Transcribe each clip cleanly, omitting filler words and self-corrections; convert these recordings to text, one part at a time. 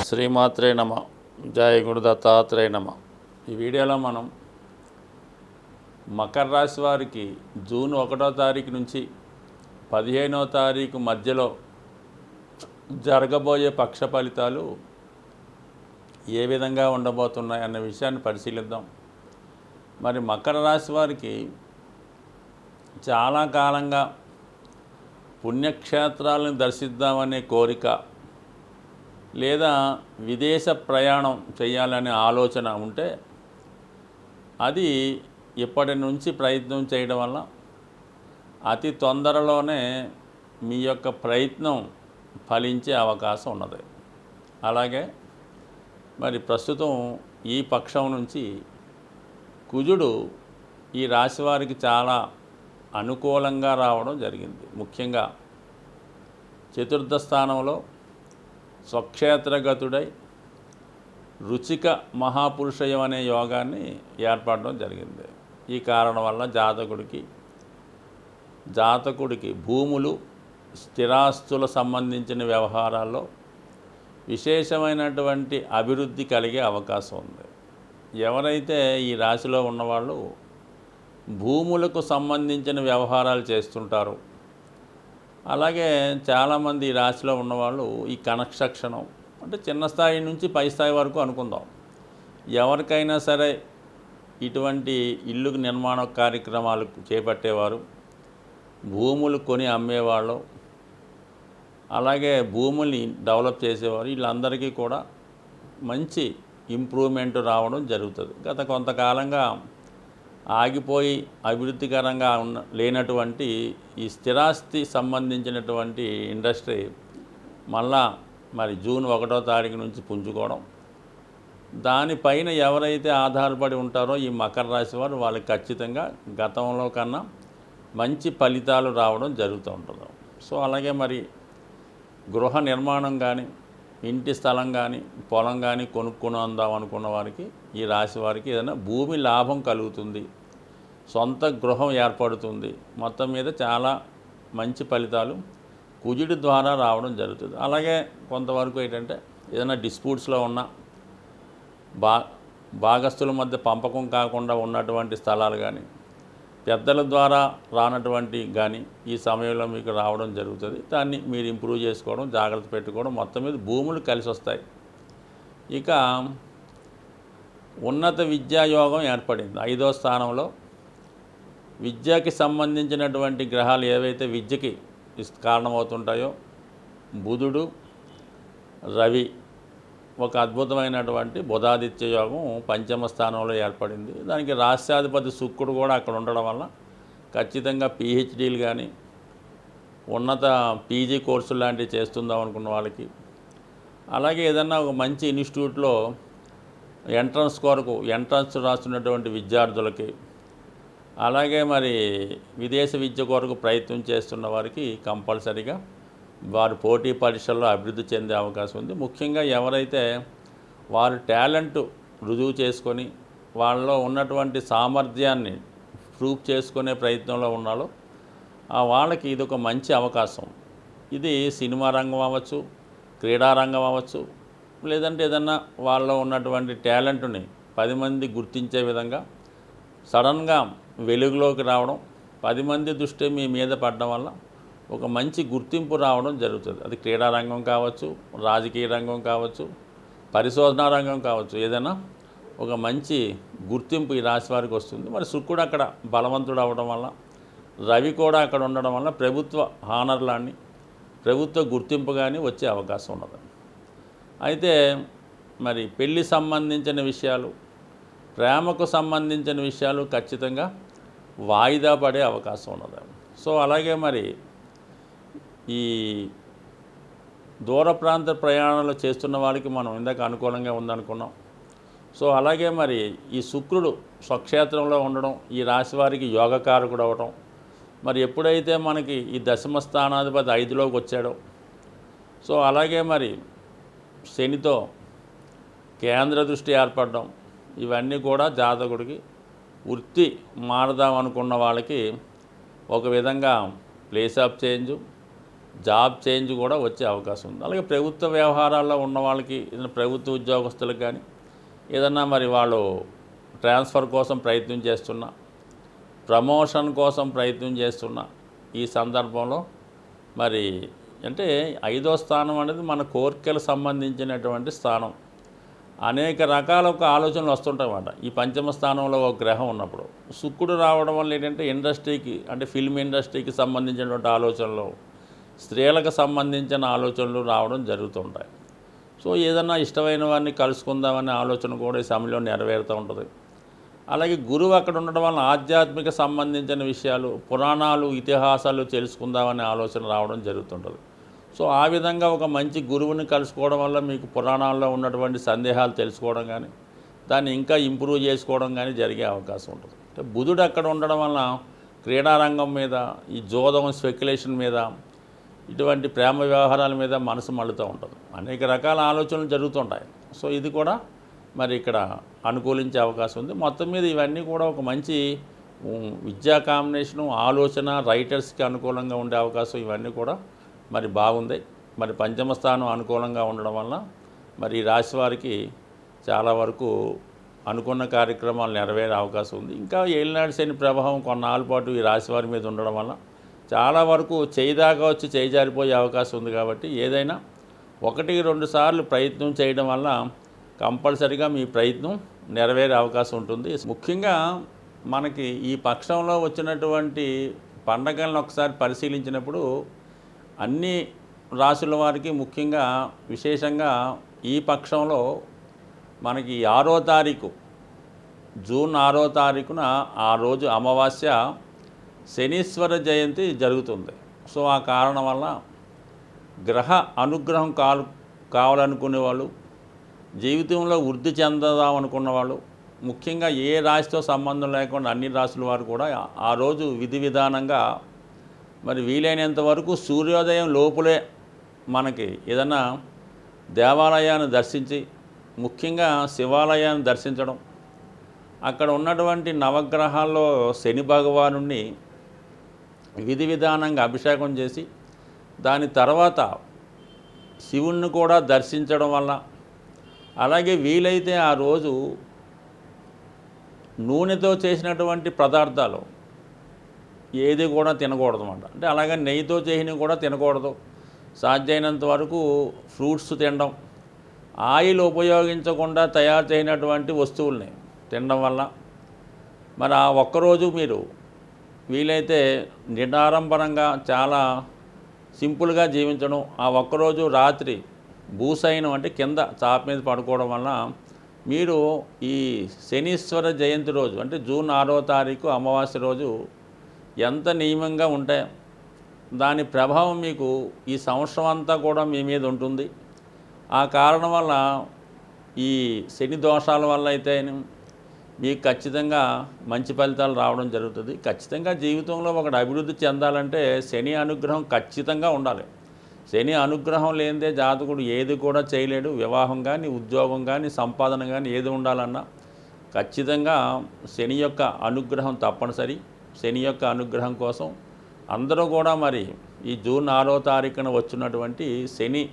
శ్రీమాత్రే నమ. జయ గురు దత్తాత్రేయ నమ. ఈ వీడియోలో మనం మకర రాశి వారికి జూన్ 1వ తారీఖు నుంచి 15వ తారీఖు మధ్యలో జరగబోయే పక్ష ఫలితాలు ఏ విధంగా ఉండబోతున్నాయి అన్న విషయాన్ని పరిశీలిద్దాం. మరి మకర రాశి వారికి చాలా కాలంగా పుణ్యక్షేత్రాలను దర్శిద్దామనే కోరిక లేదా విదేశ ప్రయాణం చేయాలనే ఆలోచన ఉంటే అది ఇప్పటి నుంచి ప్రయత్నం చేయడం వల్ల అతి తొందరలోనే మీ యొక్క ప్రయత్నం ఫలించే అవకాశం ఉన్నది. అలాగే మరి ప్రస్తుతం ఈ పక్షం నుంచి కుజుడు ఈ రాశి వారికి చాలా అనుకూలంగా రావడం జరిగింది. ముఖ్యంగా చతుర్థ స్థానంలో స్వక్షేత్రగతుడై రుచిక మహాపురుషయం అనే యోగాన్ని ఏర్పడడం జరిగింది. ఈ కారణం వల్ల జాతకుడికి భూములు స్థిరాస్తుల సంబంధించిన వ్యవహారాల్లో విశేషమైనటువంటి అభివృద్ధి కలిగే అవకాశం ఉంది. ఎవరైతే ఈ రాశిలో ఉన్నవాళ్ళు భూములకు సంబంధించిన వ్యవహారాలు చేస్తుంటారో, అలాగే చాలామంది ఈ రాశిలో ఉన్నవాళ్ళు ఈ కన్స్ట్రక్షను అంటే చిన్న స్థాయి నుంచి పై స్థాయి వరకు అనుకుందాం. ఎవరికైనా సరే ఇటువంటి ఇల్లు నిర్మాణ కార్యక్రమాలు చేపట్టేవారు, భూములు కొని అమ్మేవాళ్ళు, అలాగే భూముల్ని డెవలప్ చేసేవారు, వీళ్ళందరికీ కూడా మంచి ఇంప్రూవ్మెంట్ రావడం జరుగుతుంది. గత కొంతకాలంగా ఆగిపోయి అభివృద్ధికరంగా లేనటువంటి ఈ స్థిరాస్తి సంబంధించినటువంటి ఇండస్ట్రీ మళ్ళా మరి జూన్ 1వ తారీఖు నుంచి పుంజుకోవడం, దానిపైన ఎవరైతే ఆధారపడి ఉంటారో ఈ మకర రాశి వారు వాళ్ళకి ఖచ్చితంగా గతంలో కన్నా మంచి ఫలితాలు రావడం జరుగుతూ ఉంటుంది. సో అలాగే మరి గృహ నిర్మాణం కానీ, ఇంటి స్థలం కానీ, పొలం కానీ కొనుక్కొని అందాం అనుకున్న వారికి ఈ రాశి వారికి ఏదైనా భూమి లాభం కలుగుతుంది, సొంత గృహం ఏర్పడుతుంది. మొత్తం మీద చాలా మంచి ఫలితాలు కుజుడి ద్వారా రావడం జరుగుతుంది. అలాగే కొంతవరకు ఏంటంటే ఏదైనా డిస్ప్యూట్స్లో ఉన్న భాగస్తుల మధ్య పంపకం కాకుండా ఉన్నటువంటి స్థలాలు కానీ, పెద్దల ద్వారా రానటువంటి కానీ ఈ సమయంలో మీకు రావడం జరుగుతుంది. దాన్ని మీరు ఇంప్రూవ్ చేసుకోవడం, జాగ్రత్త పెట్టుకోవడం, మొత్తం మీద భూములు కలిసి వస్తాయి. ఇక ఉన్నత విద్యాయోగం ఏర్పడింది. 5వ స్థానంలో విద్యకి సంబంధించినటువంటి గ్రహాలు ఏవైతే విద్యకి కారణమవుతుంటాయో బుధుడు, రవి, ఒక అద్భుతమైనటువంటి బుధాదిత్య యోగం 5వ స్థానంలో ఏర్పడింది. దానికి రాష్ట్రాధిపతి శుక్రుడు కూడా అక్కడ ఉండడం వల్ల ఖచ్చితంగా పిహెచ్డీలు కానీ, ఉన్నత పీజీ కోర్సులు లాంటివి చేస్తుందాం అనుకున్న వాళ్ళకి, అలాగే ఏదన్నా ఒక మంచి ఇన్స్టిట్యూట్లో ఎంట్రన్స్ రాస్తున్నటువంటి విద్యార్థులకి, అలాగే మరి విదేశ విద్య కొరకు ప్రయత్నం చేస్తున్న వారికి కంపల్సరీగా వారు పోటీ పరీక్షల్లో అభివృద్ధి చెందే అవకాశం ఉంది. ముఖ్యంగా ఎవరైతే వారు టాలెంట్ రుజువు చేసుకొని వాళ్ళలో ఉన్నటువంటి సామర్థ్యాన్ని ప్రూవ్ చేసుకునే ప్రయత్నంలో ఉన్నారో వాళ్ళకి ఇది ఒక మంచి అవకాశం. ఇది సినిమా రంగం అవ్వచ్చు, క్రీడారంగం అవ్వచ్చు, లేదంటే ఏదన్నా వాళ్ళలో ఉన్నటువంటి టాలెంట్ని 10 మంది గుర్తించే విధంగా సడన్గా వెలుగులోకి రావడం, 10 మంది దృష్టి మీ మీద పడడం వల్ల ఒక మంచి గుర్తింపు రావడం జరుగుతుంది. అది క్రీడారంగం కావచ్చు, రాజకీయ రంగం కావచ్చు, పరిశోధనా రంగం కావచ్చు, ఏదైనా ఒక మంచి గుర్తింపు ఈ రాశి వారికి వస్తుంది. మరి శుక్రుడు అక్కడ బలవంతుడు అవ్వడం వల్ల, రవి కూడా అక్కడ ఉండడం వల్ల ప్రభుత్వ హానర్లాన్ని, ప్రభుత్వ గుర్తింపు కానీ వచ్చే అవకాశం ఉన్నది. అయితే మరి పెళ్లి సంబంధించిన విషయాలు, ప్రేమకు సంబంధించిన విషయాలు ఖచ్చితంగా వాయిదా పడే అవకాశం ఉన్నది. సో అలాగే మరి ఈ దూర ప్రాంత ప్రయాణాలు చేస్తున్న వాళ్ళకి మనం ఇందాక అనుకూలంగా ఉందనుకున్నాం. సో అలాగే మరి ఈ శుక్రుడు స్వక్షేత్రంలో ఉండడం, ఈ రాశి వారికి యోగకారకుడు అవ్వడం, మరి ఎప్పుడైతే మనకి ఈ 10వ స్థానాధిపతి 5లోకి వచ్చాడో, సో అలాగే మరి శనితో కేంద్ర దృష్టి ఏర్పడడం, ఇవన్నీ కూడా జాతకుడికి వృత్తి మారదాం అనుకున్న వాళ్ళకి ఒక విధంగా place of change, job change కూడా వచ్చే అవకాశం ఉంది. అలాగే ప్రభుత్వ వ్యవహారాల్లో ఉన్న వాళ్ళకి, ఏదైనా ప్రభుత్వ ఉద్యోగస్తులకు కానీ ఏదన్నా మరి వాళ్ళు ట్రాన్స్ఫర్ కోసం ప్రయత్నం చేస్తున్నా, ప్రమోషన్ కోసం ప్రయత్నం చేస్తున్నా ఈ సందర్భంలో మరి అంటే 5వ స్థానం అనేది మన కోరికలకు సంబంధించినటువంటి స్థానం. అనేక రకాల ఒక ఆలోచనలు వస్తుంటాయన్నమాట. ఈ పంచమ స్థానంలో ఒక గ్రహం ఉన్నప్పుడు శుక్రుడు రావడం వల్ల ఏంటంటే ఇండస్ట్రీకి, అంటే ఫిల్మ్ ఇండస్ట్రీకి సంబంధించినటువంటి ఆలోచనలు, స్త్రీలకు సంబంధించిన ఆలోచనలు రావడం జరుగుతుంటాయి. సో ఏదన్నా ఇష్టమైన వారిని కలుసుకుందామనే ఆలోచన కూడా ఈ సమయంలో నెరవేరుతూ ఉంటుంది. అలాగే గురువు అక్కడ ఉండడం వల్ల ఆధ్యాత్మిక సంబంధించిన విషయాలు, పురాణాలు, ఇతిహాసాలు తెలుసుకుందామనే ఆలోచన రావడం జరుగుతుంటుంది. సో ఆ విధంగా ఒక మంచి గురువుని కలుసుకోవడం వల్ల మీకు పురాణాల్లో ఉన్నటువంటి సందేహాలు తెలుసుకోవడం కానీ, దాన్ని ఇంకా ఇంప్రూవ్ చేసుకోవడం కానీ జరిగే అవకాశం ఉంటుంది. అంటే బుధుడు అక్కడ ఉండడం వల్ల క్రీడారంగం మీద, ఈ జోదం, స్పెక్యులేషన్ మీద, ఇటువంటి ప్రేమ వ్యవహారాల మీద మనసు మళ్ళుతూ ఉంటుంది. అనేక రకాల ఆలోచనలు జరుగుతుంటాయి. సో ఇది కూడా మరి ఇక్కడ అనుకూలించే అవకాశం ఉంది. మొత్తం మీద ఇవన్నీ కూడా ఒక మంచి విద్యా కాంబినేషను, ఆలోచన, రైటర్స్కి అనుకూలంగా ఉండే అవకాశం ఇవన్నీ కూడా మరి బాగుంది. మరి పంచమ స్థానం అనుకూలంగా ఉండడం వల్ల మరి ఈ రాశి వారికి చాలా వరకు అనుకున్న కార్యక్రమాలు నెరవేరే అవకాశం ఉంది. ఇంకా ఏలినాడు శని ప్రభావం కొన్నాళ్ళ పాటు ఈ రాశి వారి మీద ఉండడం వల్ల చాలా వరకు చేయిదాకా వచ్చి చేయి జారిపోయే అవకాశం ఉంది. కాబట్టి ఏదైనా 1-2 సార్లు ప్రయత్నం చేయడం వల్ల కంపల్సరిగా మీ ప్రయత్నం నెరవేరే అవకాశం ఉంటుంది. ముఖ్యంగా మనకి ఈ పక్షంలో వచ్చినటువంటి పండగలను ఒకసారి పరిశీలించినప్పుడు అన్ని రాశుల వారికి ముఖ్యంగా విశేషంగా ఈ పక్షంలో మనకి 6వ తారీఖు, జూన్ 6వ తారీఖున ఆ రోజు అమావాస్య శనీశ్వర జయంతి జరుగుతుంది. సో ఆ కారణం వల్ల గ్రహ అనుగ్రహం కావాలనుకునే వాళ్ళు, జీవితంలో వృద్ధి చెందదాం అనుకున్న వాళ్ళు, ముఖ్యంగా ఏ రాశితో సంబంధం లేకుండా అన్ని రాశుల వారు కూడా ఆ రోజు విధి విధానంగా మరి వీలైనంత వరకు సూర్యోదయం లోపులే మనకి ఏదైనా దేవాలయాన్ని దర్శించి, ముఖ్యంగా శివాలయాన్ని దర్శించడం, అక్కడ ఉన్నటువంటి నవగ్రహాల్లో శని భగవానుణ్ణి విధి విధానంగా అభిషేకం చేసి దాని తర్వాత శివుణ్ణి కూడా దర్శించడం వల్ల, అలాగే వీలైతే ఆ రోజు నూనెతో చేసినటువంటి పదార్థాలు ఏది కూడా తినకూడదు అన్నమాట. అంటే అలాగే నెయ్యితో చేసినవి కూడా తినకూడదు. సాధ్యమైనంత వరకు ఫ్రూట్స్ తినడం, ఆయిల్ ఉపయోగించకుండా తయారు చేయనటువంటి వస్తువుల్ని తినడం వల్ల మరి ఆ ఒక్కరోజు మీరు వీలైతే నిడారంభరంగా చాలా సింపుల్గా జీవించడం, ఆ ఒక్కరోజు రాత్రి భూసైనం అంటే కింద చాప మీద పడుకోవడం వల్ల మీరు ఈ శనీశ్వర జయంతి రోజు అంటే జూన్ 6వ తారీఖు అమావాస్య రోజు ఎంత నియమంగా ఉంటే దాని ప్రభావం మీకు ఈ సంవత్సరం అంతా కూడా మీ మీద ఉంటుంది. ఆ కారణం వల్ల ఈ శని దోషాల వల్ల అయితే మీకు ఖచ్చితంగా మంచి ఫలితాలు రావడం జరుగుతుంది. ఖచ్చితంగా జీవితంలో ఒకటి అభివృద్ధి చెందాలంటే శని అనుగ్రహం ఖచ్చితంగా ఉండాలి. శని అనుగ్రహం లేనిదే జాతకుడు ఏది కూడా చేయలేడు. వివాహం కానీ, ఉద్యోగం కానీ, సంపాదన కానీ ఏది ఉండాలన్నా ఖచ్చితంగా శని యొక్క అనుగ్రహం తప్పనిసరి. శని యొక్క అనుగ్రహం కోసం అందరూ కూడా మరి ఈ జూన్ 6వ తారీఖున వచ్చినటువంటి శని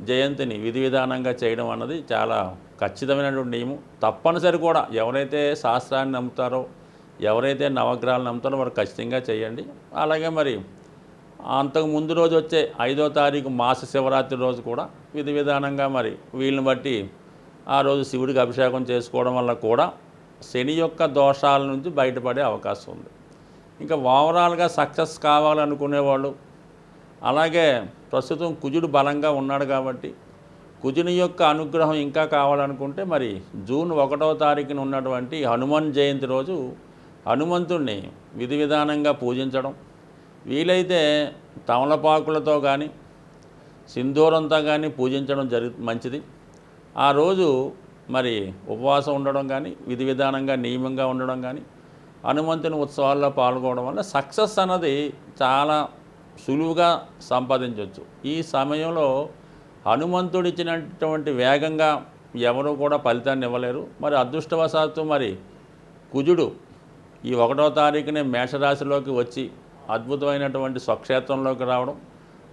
జయంతిని విధి విధానంగా చేయడం అన్నది చాలా ఖచ్చితమైనటువంటి నియమం. తప్పనిసరి కూడా ఎవరైతే శాస్త్రాన్ని నమ్ముతారో, ఎవరైతే నవగ్రహాలను నమ్ముతారో వారు ఖచ్చితంగా చేయండి. అలాగే మరి అంతకు ముందు రోజు వచ్చే 5వ తారీఖు మాస శివరాత్రి రోజు కూడా విధి విధానంగా మరి వీళ్ళని బట్టి ఆ రోజు శివుడికి అభిషేకం చేసుకోవడం వల్ల కూడా శని యొక్క దోషాల నుంచి బయటపడే అవకాశం ఉంది. ఇంకా ఓవరాల్గా సక్సెస్ కావాలనుకునేవాళ్ళు, అలాగే ప్రస్తుతం కుజుడు బలంగా ఉన్నాడు కాబట్టి కుజుని యొక్క అనుగ్రహం ఇంకా కావాలనుకుంటే మరి జూన్ 1వ తారీఖున ఉన్నటువంటి హనుమాన్ జయంతి రోజు హనుమంతుడిని విధి విధానంగా పూజించడం, వీలైతే తమలపాకులతో కానీ సింధూరంతో కానీ పూజించడం మంచిది. ఆ రోజు మరి ఉపవాసం ఉండడం కానీ, విధి విధానంగా నియమంగా ఉండడం కానీ, హనుమంతుని ఉత్సవాల్లో పాల్గొనడం వల్ల సక్సెస్ అన్నది చాలా సులువుగా సంపాదించవచ్చు. ఈ సమయంలో హనుమంతుడు ఇచ్చినటువంటి వేగంగా ఎవరు కూడా ఫలితాన్ని ఇవ్వలేరు. మరి అదృష్టవశాత్తు మరి కుజుడు ఈ 1వ తారీఖునే మేషరాశిలోకి వచ్చి అద్భుతమైనటువంటి స్వక్షేత్రంలోకి రావడం,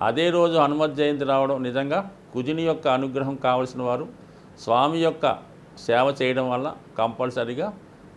అదే రోజు హనుమత్ జయంతి రావడం నిజంగా కుజుని యొక్క అనుగ్రహం కావలసిన వారు స్వామి యొక్క సేవ చేయడం వల్ల కంపల్సరీగా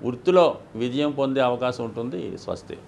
వృత్తిలో విజయం పొందే అవకాశం ఉంటుంది. స్వస్తి.